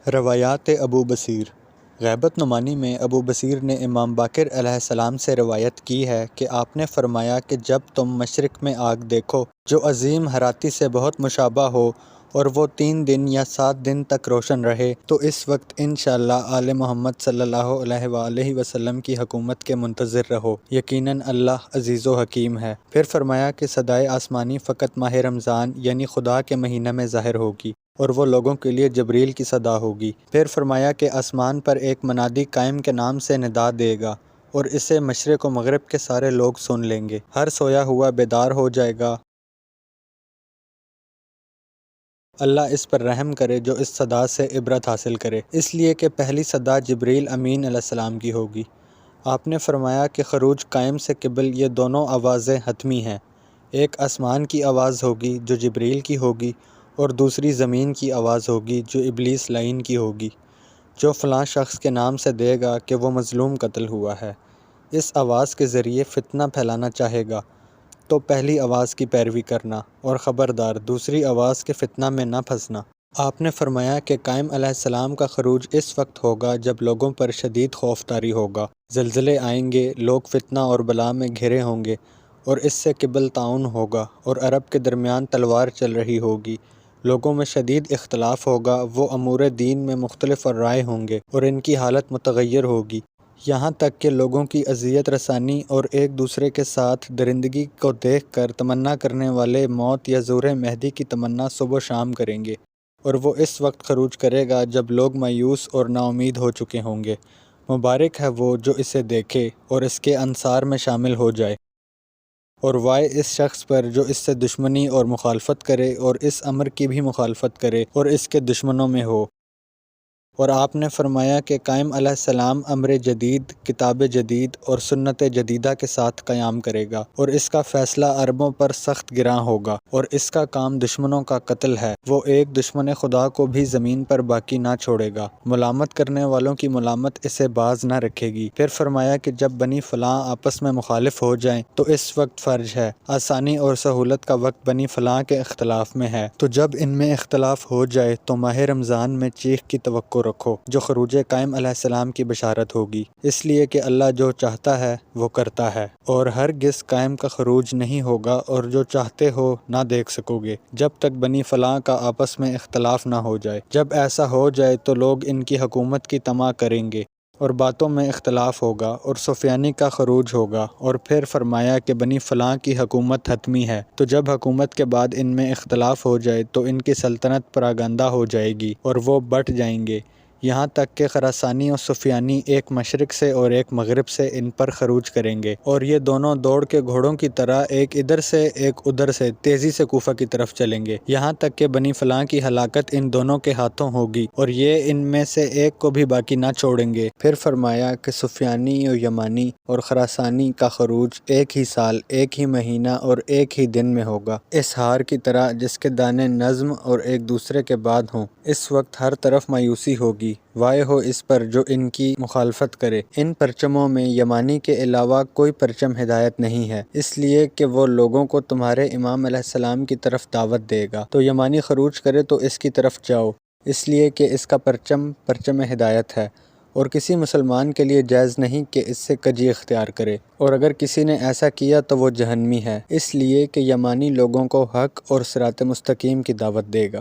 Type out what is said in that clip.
روایات ابو بصیر۔ غیبت نمانی میں ابو بصیر نے امام باقر علیہ السلام سے روایت کی ہے کہ آپ نے فرمایا کہ جب تم مشرق میں آگ دیکھو جو عظیم حراتی سے بہت مشابہ ہو اور وہ 3 دن یا 7 دن تک روشن رہے تو اس وقت انشاءاللہ آل محمد صلی اللہ علیہ وآلہ وسلم کی حکومت کے منتظر رہو، یقیناً اللہ عزیز و حکیم ہے۔ پھر فرمایا کہ صدائے آسمانی فقط ماہ رمضان یعنی خدا کے مہینہ میں ظاہر ہوگی اور وہ لوگوں کے لیے جبریل کی صدا ہوگی۔ پھر فرمایا کہ آسمان پر ایک منادی قائم کے نام سے ندا دے گا اور اسے مشرق و مغرب کے سارے لوگ سن لیں گے، ہر سویا ہوا بیدار ہو جائے گا۔ اللہ اس پر رحم کرے جو اس صدا سے عبرت حاصل کرے، اس لیے کہ پہلی صدا جبریل امین علیہ السلام کی ہوگی۔ آپ نے فرمایا کہ خروج قائم سے قبل یہ دونوں آوازیں حتمی ہیں، ایک آسمان کی آواز ہوگی جو جبریل کی ہوگی اور دوسری زمین کی آواز ہوگی جو ابلیس لعین کی ہوگی، جو فلاں شخص کے نام سے دے گا کہ وہ مظلوم قتل ہوا ہے۔ اس آواز کے ذریعے فتنہ پھیلانا چاہے گا تو پہلی آواز کی پیروی کرنا اور خبردار دوسری آواز کے فتنہ میں نہ پھنسنا۔ آپ نے فرمایا کہ قائم علیہ السلام کا خروج اس وقت ہوگا جب لوگوں پر شدید خوف طاری ہوگا، زلزلے آئیں گے، لوگ فتنہ اور بلا میں گھرے ہوں گے، اور اس سے قبل طاعون ہوگا اور عرب کے درمیان تلوار چل رہی ہوگی، لوگوں میں شدید اختلاف ہوگا، وہ امور دین میں مختلف رائے ہوں گے اور ان کی حالت متغیر ہوگی، یہاں تک کہ لوگوں کی اذیت رسانی اور ایک دوسرے کے ساتھ درندگی کو دیکھ کر تمنا کرنے والے موت یا ظہور مہدی کی تمنا صبح و شام کریں گے، اور وہ اس وقت خروج کرے گا جب لوگ مایوس اور نا امید ہو چکے ہوں گے۔ مبارک ہے وہ جو اسے دیکھے اور اس کے انصار میں شامل ہو جائے، اور وائے اس شخص پر جو اس سے دشمنی اور مخالفت کرے اور اس امر کی بھی مخالفت کرے اور اس کے دشمنوں میں ہو۔ اور آپ نے فرمایا کہ قائم علیہ السلام امر جدید، کتاب جدید اور سنت جدیدہ کے ساتھ قیام کرے گا، اور اس کا فیصلہ عربوں پر سخت گراں ہوگا، اور اس کا کام دشمنوں کا قتل ہے، وہ ایک دشمن خدا کو بھی زمین پر باقی نہ چھوڑے گا، ملامت کرنے والوں کی ملامت اسے باز نہ رکھے گی۔ پھر فرمایا کہ جب بنی فلاں آپس میں مخالف ہو جائیں تو اس وقت فرج ہے، آسانی اور سہولت کا وقت بنی فلاں کے اختلاف میں ہے، تو جب ان میں اختلاف ہو جائے تو ماہ رمضان میں چیخ کی توقع رکھو جو خروج قائم علیہ السلام کی بشارت ہوگی، اس لیے کہ اللہ جو چاہتا ہے وہ کرتا ہے، اور ہرگز قائم کا خروج نہیں ہوگا اور جو چاہتے ہو نہ دیکھ سکو گے جب تک بنی فلاں کا آپس میں اختلاف نہ ہو جائے۔ جب ایسا ہو جائے تو لوگ ان کی حکومت کی طمع کریں گے اور باتوں میں اختلاف ہوگا اور سفیانی کا خروج ہوگا، اور پھر فرمایا کہ بنی فلاں کی حکومت حتمی ہے، تو جب حکومت کے بعد ان میں اختلاف ہو جائے تو ان کی سلطنت پراگندہ ہو جائے گی اور وہ بٹ جائیں گے، یہاں تک کہ خراسانی اور سفیانی ایک مشرق سے اور ایک مغرب سے ان پر خروج کریں گے، اور یہ دونوں دوڑ کے گھوڑوں کی طرح ایک ادھر سے ایک ادھر سے تیزی سے کوفہ کی طرف چلیں گے، یہاں تک کہ بنی فلاں کی ہلاکت ان دونوں کے ہاتھوں ہوگی اور یہ ان میں سے ایک کو بھی باقی نہ چھوڑیں گے۔ پھر فرمایا کہ سفیانی اور یمانی اور خراسانی کا خروج ایک ہی سال، ایک ہی مہینہ اور ایک ہی دن میں ہوگا، اس ہار کی طرح جس کے دانے نظم اور ایک دوسرے کے بعد ہوں۔ اس وقت ہر طرف مایوسی ہوگی، وائے ہو اس پر جو ان کی مخالفت کرے۔ ان پرچموں میں یمانی کے علاوہ کوئی پرچم ہدایت نہیں ہے، اس لیے کہ وہ لوگوں کو تمہارے امام علیہ السلام کی طرف دعوت دے گا، تو یمانی خروج کرے تو اس کی طرف جاؤ، اس لیے کہ اس کا پرچم ہدایت ہے، اور کسی مسلمان کے لیے جائز نہیں کہ اس سے کجی اختیار کرے، اور اگر کسی نے ایسا کیا تو وہ جہنمی ہے، اس لیے کہ یمانی لوگوں کو حق اور صراط مستقیم کی دعوت دے گا۔